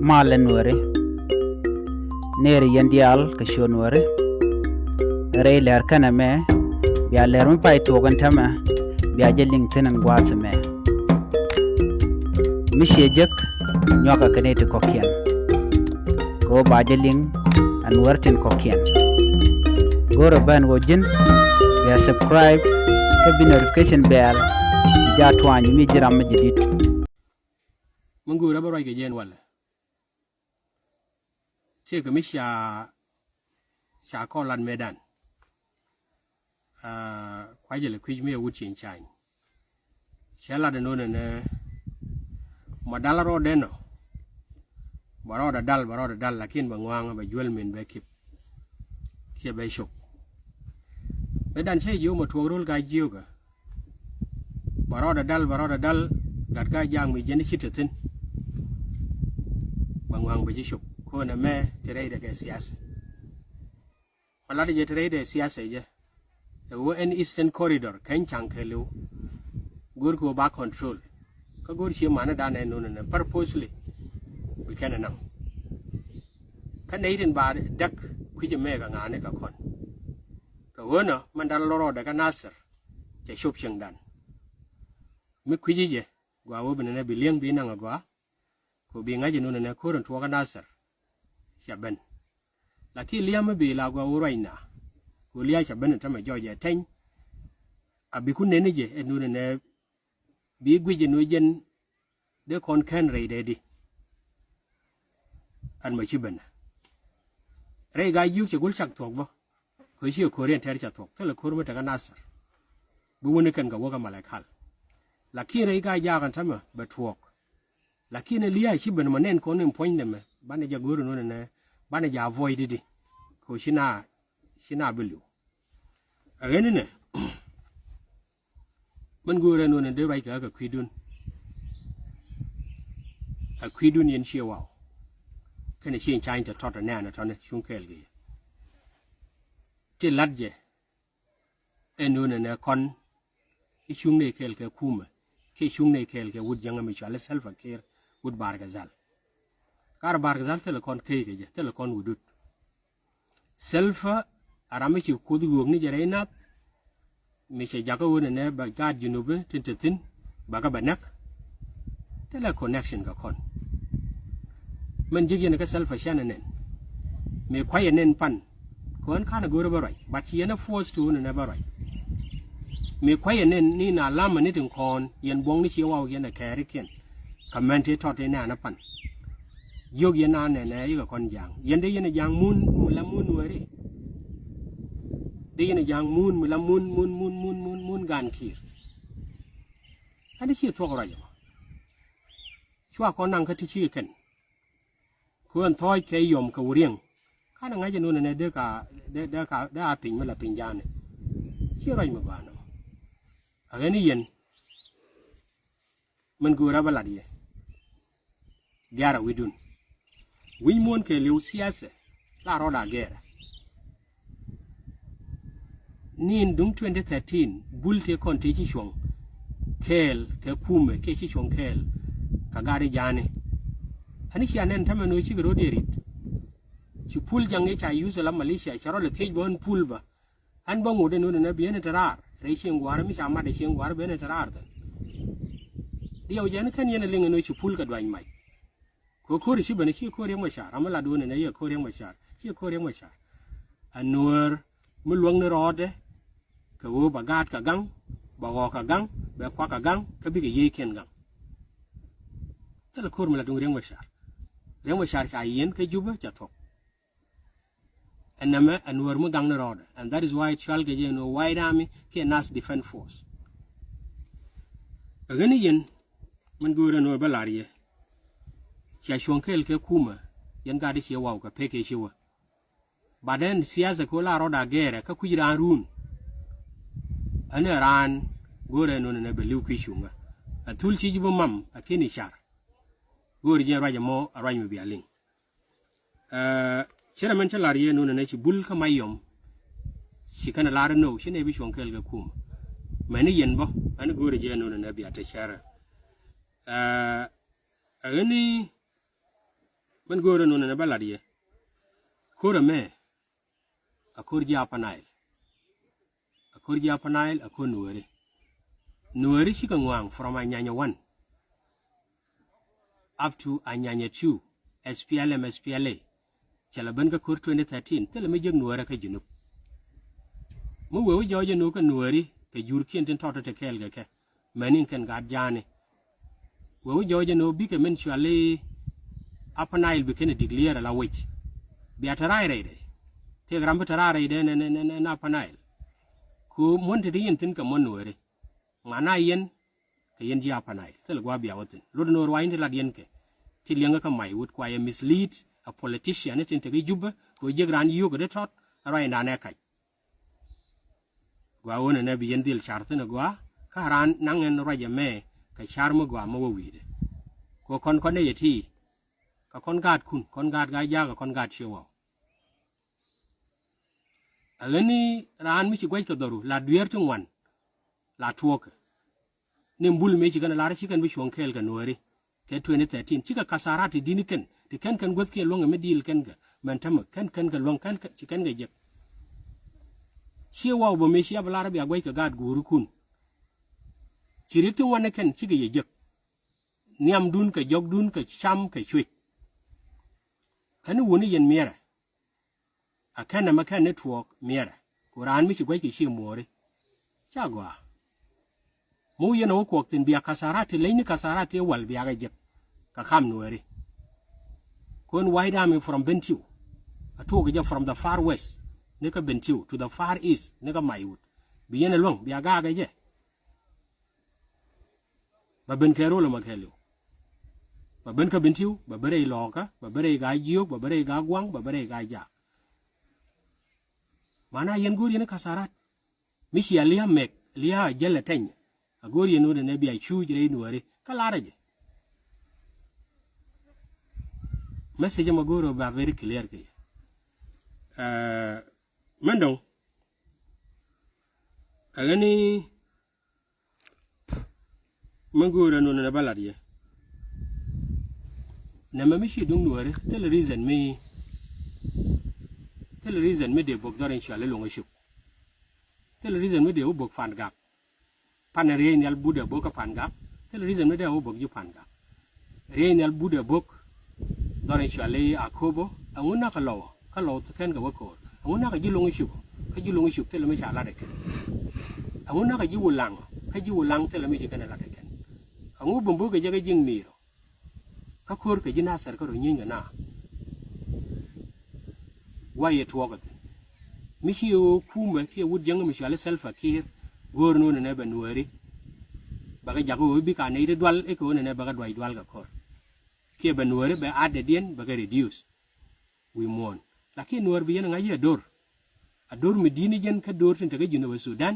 male Nuere nere yandial kasho Nuere re ler kana me bia ler mi pai togan tama bia jeling tenen gwasa me mi shejek nyoka kanete kokien ko ba jeling an wartin kokien goro ban go jin bia subscribe ka bi notification bell ja twani mi jiram mi jidit mungu raba roi ke jen wala che ke mi sha ko lan medan kwa jele kwi mi wut chin chan shela de no ne madala ro de no baro da dal lakin bangwang ba juel min be kip ke be shok medan che yo mo to rol ga jiyo ga baro da dal gat ga jang mi jeni chitetin bangwang be shok ko na me tere de ke siyasa wala de tere de siyasa je wo en eastern corridor kan chankelu gur ko ba control ka gur shi mana da ne no ne purposely we can now kan ne irin ba dak kuje me ga ngane ka kon ka wona man dal loro daga nasir je shop shing dan mi kuje je gwa wo bene ne biliang bi na gwa ko bi ngaje no ne ko ron to ga nasir shaben laki liam bi la gwa wo raina ko liya shaben ta ma joje tan abi kun ne je enu ne bi gwije no jen de kon kan re de di an ma chiben re ga yu che gul chak tok bo ko shi ko ren ter cha tok tele ko ru ta ga nasar bu woni kan ga wo ga malaikal laki re ga ja kan tama ba tok laki ne liya chiben ma nen ko nen point ne bane ja guru no ne bane ja avoid di ko shina bilu agene ne man gure no ne de rai ga kwidun yen shi wow kan shi chain ta tot na na ton shun kel gi ti ladje enu ne kon shun ne kel ke kuma ke shun ne kel ke wud janga mi chale selfa ker wud bargazal kar bargazal telekon ke ge telekon wudut selfa arame ci kudu wog ni jare nat mi che jago wona ne ba gad junube tintin baga banak tele connection ga kon man jigi ne ka selfa shana nen me kwaye nen pan kon kana goro barai but yana force to ne barai me kwaye nen ni na lama ni tin kon yen bong ni chiwa yana kare ken kamente tote na na pan yog yana ne ne yi ga kon jang yende yana jang mun la mun wari de yana jang mun la mun gan kir ani chi to ra yo chwa kon nang ka ti chi ken kuan thoi ke yom ka wurieng kana nga je no ne de ka pin ma la pin jane chi roi ma bano ageni yen man gura baladie gara widun win mon ke liu siase la roda gera nin dum 2013 bulte kon te chi chong kɛɛl ke kume ke chi chong kɛɛl ka gari jane ani chi anen tama no chi gro derit chi pul jange cha yusala malaysia charo le tej bon pul ba an bango de no na biene tarar re chi ngwar mi chama de chi ngwar bene tarar ta dio jane kan yene linga no chi pul ka dwan mai ko ri chi bane chi ko re ma shar amala do ne ye ko re ma shar chi ko re ma shar anur mu luang ne rode ka wo bagat ka gang ba go ka gang ba kwa ka gang ka bi ge ye ken gang tele ko mala do re ma shar cha yen ke juba cha thok anama anur mu gang ne rode and that is why chal ge no white army ke nas defense force agani yen man gore no balariye cha shonkel ke kuma yan ga de chewa ka peke chewa baden siasa ko la roda gere ka kujira run ane ran gore no ne beliu ki shunga atul chi jibo mam akini shar gore je raja mo araj mi bialing chera men chalariye no ne chi bul ka mayom shi kana lar no shi ne bi shonkel ga kuma mani yen bo ane gore je no ne biata shara agani man go no ne baladi kora me akor Japanail akor Japanail akor Nuäär shi kan wang from anyanya 1 up to anyanya 2 SPLM SPLA chala ban ka kor 2013 tele me jeg Nuäär ka junub mo wo joje no ka Nuäär ke jurkien tin toto te kɛɛl ke manin kan gad jane wo joje no bi ke men shale Apanail bi ken declare la wech bi atarai reide te grambe tarare de na Apanail ko monte de yentin ka mon Nuäär ngana yen ke yen ji Apanail tel gwa biya wotin lod no wainde la yen ke ti lenga ka maiwut kwa ye mislead a politician tin te juba ko jegran yugo de tot rai na ne kai gwa wona ne bi yen dil charte na gwa ka ran nangen roje me ka charmo gwa mo wide ko kon ne yeti ka kon gad ga ja ka kon gad shewa alani ran mi ci gwaj ka doru la duer tu wan la tuok ne mbul me ci gana la ci kan bi shon kɛɛl ka Nuäär ke 2013 ci ka kasarati diniken te kan gwat ke longa me dil kan ga man tam kan ga long kan ci kan ga jek shewa bo me shi ablara bi agwaj ka gad guru kun ci ritu wan kan ci ga yejek niam dun ka jog dun ka cham ka chwe anu woni yen miera akana maka network miera kuran mi ci gwaj ki shi more chagwa mo yena wo ko tin biya kasarati leini kasarati wal biya ga jek ka kam Nuäär kon wide army from Bentiu atu ga from the far west ne ka Bentiu to the far east ne ka maiwut bi yena long biya ga je ba ben kero lo makelo ba ben ka Bentiu ba bare loka ba bare ga jiyo ba bare ga gwang ba bare ga ja mana yen gori ne kasarat mi shi aliya mek liya jelle tanya agori no ne biya chujire Nuäär kala je message magoro ba very clear ke mandong agani magoro no ne baladiye na mamishi dung Nuäär tel reason me de bok doren chale longa shuk tel reason me de o bok fan gap panere nyal buda boka pan gap tel reason me de o bok ju pan gap re nyal buda bok doren chale akobo anguna ka lo ken ga wako anguna ka ji longa shuk tel me chala de ken anguna ka ji wulang tel me ji kana la de ken angu bumbu ga jaga jing miro ka kor ka jina sar ka ro nyinga na waye tuwagat mishi yo kuma ke wud janga mishi ala selfa kir gor no ne ba Nuäär baga jago bi ka ne dwal e ko ne baga dwal ga kor ke ba Nuäär ba ade dien baga reduce we mon lakin Nuäär bi yana ngaji ador mi dini jen ka dor tin taga jino Sudan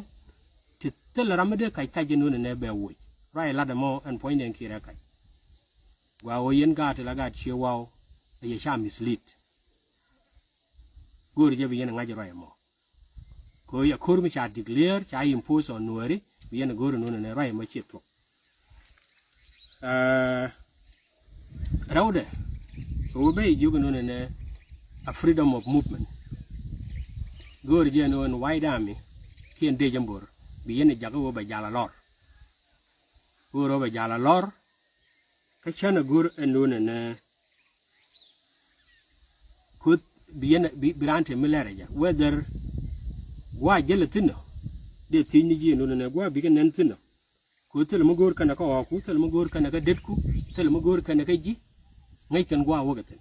te tel ramade kai ka jeno ne ba wo rai la da mo an point en kira kai gwa wo yen ga te la ga che waw ye sha mislead gori je bi yana ngaji rai mo ko ya kor mi cha declare cha impose on Nuäär bi yana gori no ne rai ma cheto rawde o be jugo no ne a freedom of movement gori je no en wide army kien de jambor bi yana jago ba jala lor goro ba jala lor ka chana gur no ne kut biyana birante milaraja whether gwa jelatino de tinni ji no ne gwa biga nantino ko tel mo gor kana ko ku tel mo gor kana ga detku tel mo gor kana ga ji ngai kan gwa wagatin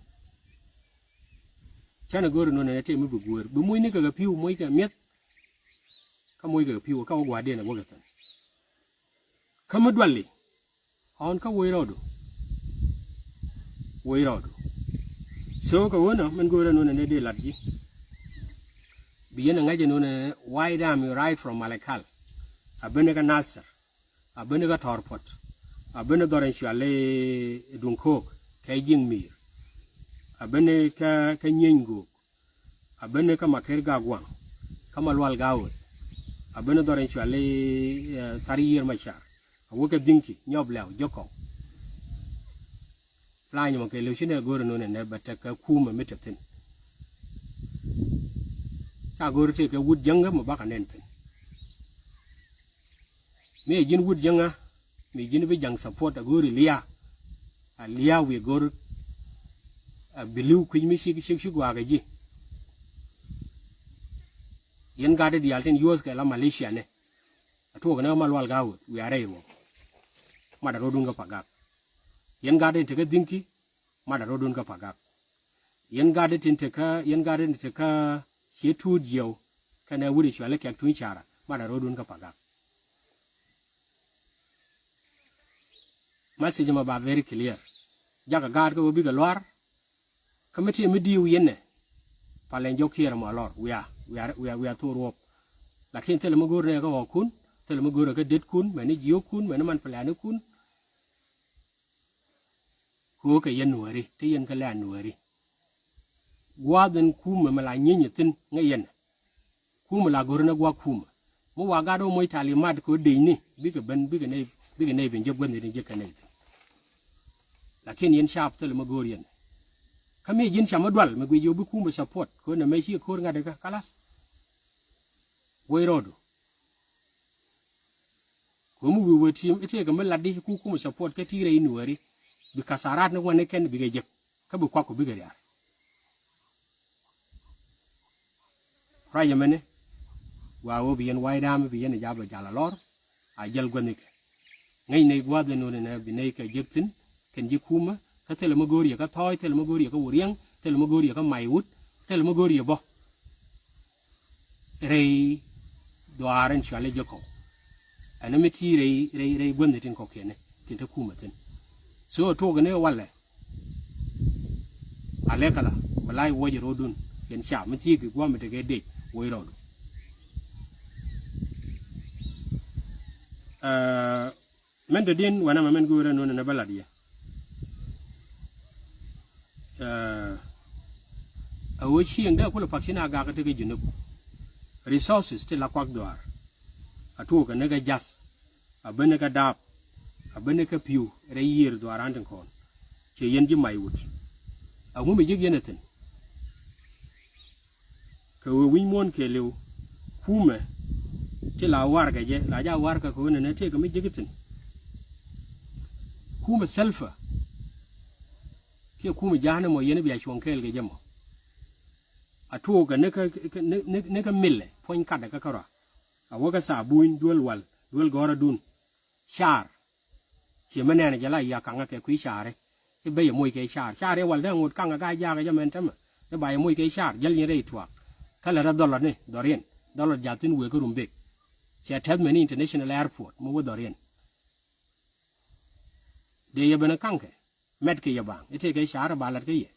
chana gor no ne te mu bu gor bu muy ni ga piu moy ka met ka moy ga piu ka gwa de na wagatin kama dwalli on ka woyrodo so ka wona man gora no ne de ladji biyana ngaje no ne wide army right from Malakal abene ga Nasser abene ga Torpot abene doren chale dunkok kay jingmir abene ka nyengo abene ka maker ga gwang kamalwal gawot abene doren chale tariyir machar awoka dinki nyoblaw joko plan mo ke le shine goro no ne bata ka kuma mitatin ta goro te ka wud janga mo baka nentin me jin wud janga me jin be jang support a goro liya a liya we goro a bilu ku mi shi gwa ga ji yen gade di alten yos ka la Malaysia ne atu ga na malwal gawo we are yo mada rodun ga pagak yen gade te ka dinki mada rodun ga pagak yen gade te ka shetu jiyo kana wuri shwale ka tun chara mada rodun ga pagak message ma ba very clear jaga gade ko bi ga lwar committee mi diu yenne palen jokira mo lor we are to rope lakin tele mo gore ko kun tele mo gore ka det kun mani jiyo kun mani man plan kun ko ka yen nuari te yen ka la nuari waden kuma mala nyenyetin ngayen kuma la gore na gwa kuma mo waga do moy tali mad ko de ni biga ne ben jeb gwen ni je kanay lakin yen sharp tele mo gore yen kami jin sama dwal me gwe jobu kuma support ko na me shi ko ngade ka kalas rodo ko mu wi wetim ite ga meladi ku kuma support ka tire inuari bi kasarat ne wone ken bi ga jek ka bu kwa ko bi ga yar raja mene wa wo bi yen waydam bi yen jaba jala lor a jel gonike ngay ne gwa de no ne bi ne ka jektin ken jikuma ka tele ma gori ka toy tele ma gori ka wuriang tele ma gori ka maiwut tele ma gori bo rei doaren chale joko ana meti rei gwande tin ko kene tin ta kuma tin so to gane walle ale kala balai woje rodun yen sha meti ki gwa mete ge de wo rodo men de din wana men gura no na baladiya a wochi nda kula pakina ga ka tege junub resources te la kwak doar atu ka nega jas abene ka dap abene ka piu re yir doar anten kon che yenji maiwut amu me jig yenetin ka wo win mon ke lew kuma te la war ga je la ja war ka ko ne te ka me jigitin kuma selfa ke kuma jahana mo yene biya chon kel ge jamo atu ga ne ka mille fon kada ka kara awoga sabuin dual gora dun char che manene jala ya kanga ke kui chare ke be moy ke char wal da ngut kanga ga ja ga jamen tama e ba moy ke char jel ni rei twa kala ra dollar ne dorien dollar jatin we ko rumbe che Tasmania International Airport mo wo dorien de yebana kanke met ke yabang ite ke char balat ke ye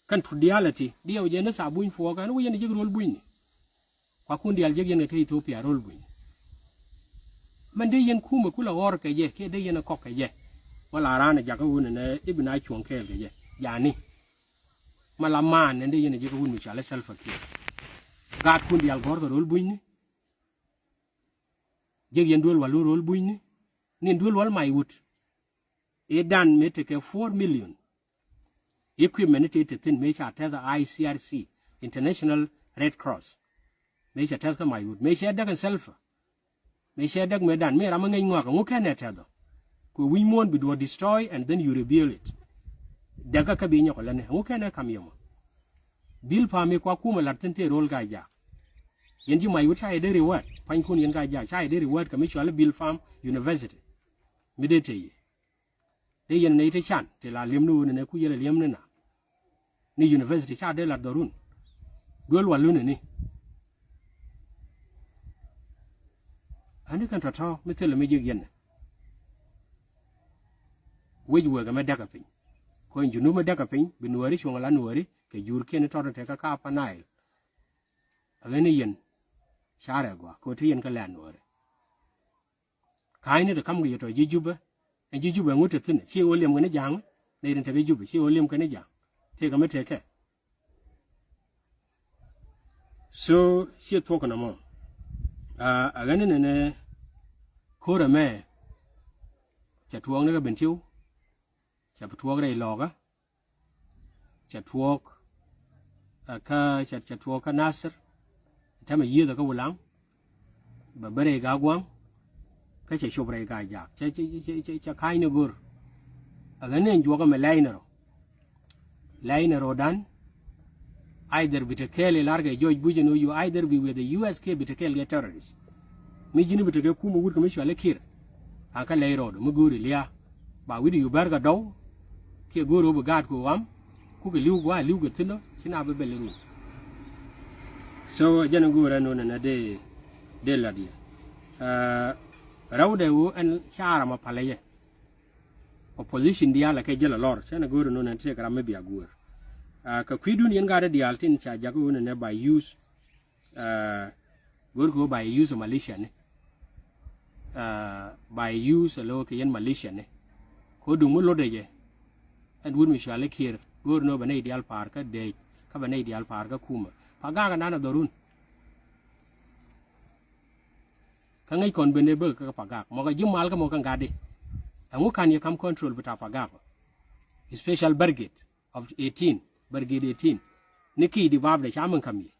kan tudiality dia ujene sabuin fo kan wo yene jigrol buini kwa kundi aljegen ke Ethiopia rol buini man de yen kuma kula wor ke je ke de yen ko ke je wala rana jaga wona ne ibna chon ke je yani mala man ne de yen jiga wonu chala selfa ke gat kundi al gor rol buini jeg yen dol walu rol buini nin dol wal mai wut e dan mete ke 4 million equipment it thin me cha ta ICRC International Red Cross me cha ta ka mayud me cha da kan selfa me cha da me dan me ra mangai ngwa ko ka ne ta do ko wi mon bi do destroy and then you reveal it daga ka bi nyoko lane ngo ka ne kam yoma bil pa me kwa kuma latin te rol ga ja yenji mayud cha de reward pan kun yen ga ja cha de reward ka me chwala bil farm university mi de te de yen ne te chan te la lem nu ne ku yele lem na ni university cha de la dorun dol walu ne ani kan tata me tele me jig yen weji we ga me daga pin ko njunu me daga pin bi nuari shonga la nuari ke jur ken to te ka panail agene yen share gwa ko te yen ka la nuari kai ne de kam ge to jijuba en jijuba ngote tin chi wolem ngene jang ne den te be jubi chi wolem kene jang te ga me te ke so she talk na mo agane ne ko da me cha tuong ne ga bentiu chả thuốc đây lò á chả thuốc ka chả thuốc ka Nasser chả mà dưa được cái lắm bà bê đây gà quăng cái chả chụp đây gà giặc chả khai nữa gөр ở cái này chúa cái mà lấy nero dan either bị kɛɛl larga George Bush no you either be with the US ke bị kɛɛl get terrorists mi jini bị kɛɛl kuma wud kuma shwale kir aka lay road mu gori liya ba widi yu berga daw ke goro bu gad ko am ku ke liu ga tino sina be beleru so jana gora no na de ladia rawde wo an shara ma palaye opposition dia la ke jela lor sana goro no na te kara me biya gor ka kwidun yen gada dial tin cha jago ne by use go by use of militia ne by use lo ke yen militia ne ko du mo lode je and won mi shale kir go no bane dial par ka de ka bane dial par ka kuma paga ga nana dorun ka ngai kon bene be ka paga mo ga jimal ka mo kan gade angu kan ye kam control bita paga special brigade of 18 Brigade 18 niki di bab da chaman kami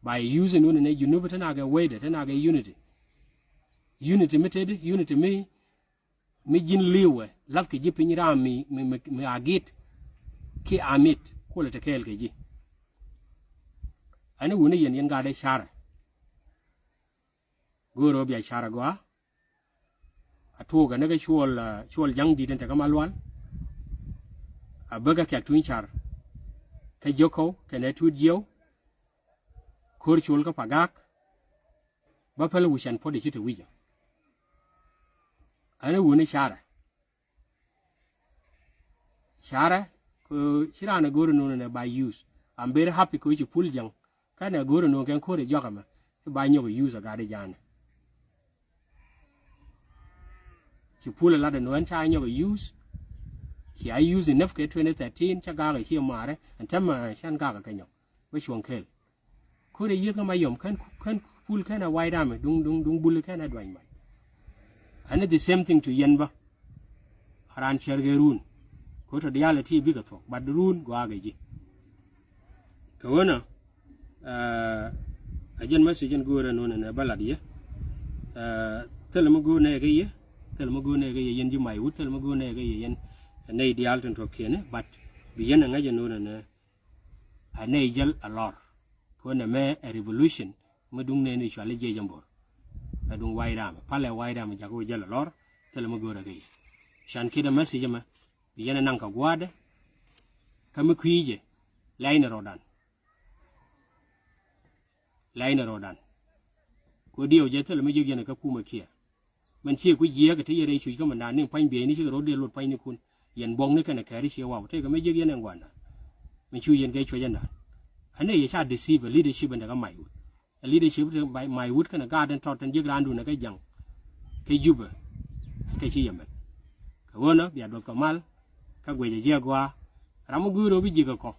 by using one ne junuba tana ga wede tana ga unity meted unity mi jin liwe laf ke jipin ra mi agit ki amit ko le tekel ke ji ani woni yen ga da shara goro biya shara gwa atoga ne ga shwol jang di den ta kamalwan a baga ka tunchar ka joko ka ne tujiyo kor chul ka pagak ba pala wishan pode chite wija ana woni shara ko shirana goro no ne by use I'm very happy ko chi pul jang kana goro no ken kore jogama ba nyogo use ga de jana chi pul la de no an cha nyogo use khi ai use enough ke 2013 cha ga ga chi mare an tama shan ga ka nyok we chuang kel ko de yek ma yom kan pul kana wai dam dung bul kana dwan mai and the same thing to yenba haran chergerun ko to reality bi ga to badrun go ga ji ka wona ajen message go ra no na baladiya telma go ne ga ye yen ji mai wut telma go ne ga ye yen ne ideal to kene but bi yen nga je no na ane jel alor ko na me a revolution madung ne ni chale je jambor adung waidam pale waidam jago jel alor telma go ra ga ye shan kida message ma bi yen nan ka gwada kam kuije line rodan ko dio je telma je gene ka kuma kiya man ce ku jiya ka tayere shi kuma na nin pan be ni shi rode lot pan ni kun yen bong ni kana kari shi wa te ka me je gene ngwana man chu yen ga choja na ane ya sha deceive leadership daga maiwut leadership by maiwut kana garden totten je grandu na ka jang ke juba ka chi yamet ka wona biya do kamal ka gweje je gwa ramu guro bi jiga ko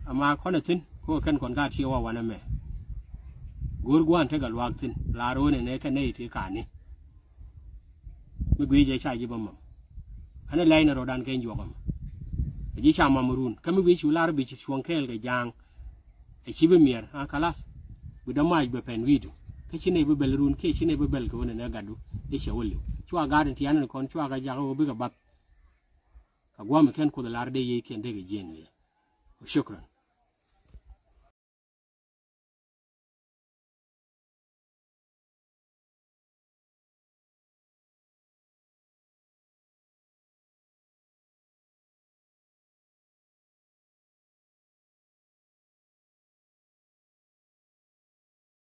ama kona tin ko kan kon ga chi wa wana me gurguan ta Gatluak tin laro ne ka ne te ka ni mi gweje cha ji bamam ana line rodan ken jogam ji cha mamrun kam wi chu lar bi chi chuang kel ga jang e chi be mier ha kalas bu da mai be pen widu ka chi ne be belrun ke chi ne be bel ko ne gadu e shawli chwa garden ti an kon chwa ga jago bi ga bat ka gwam ken ko da lar de yi ken de ga jen wi shukran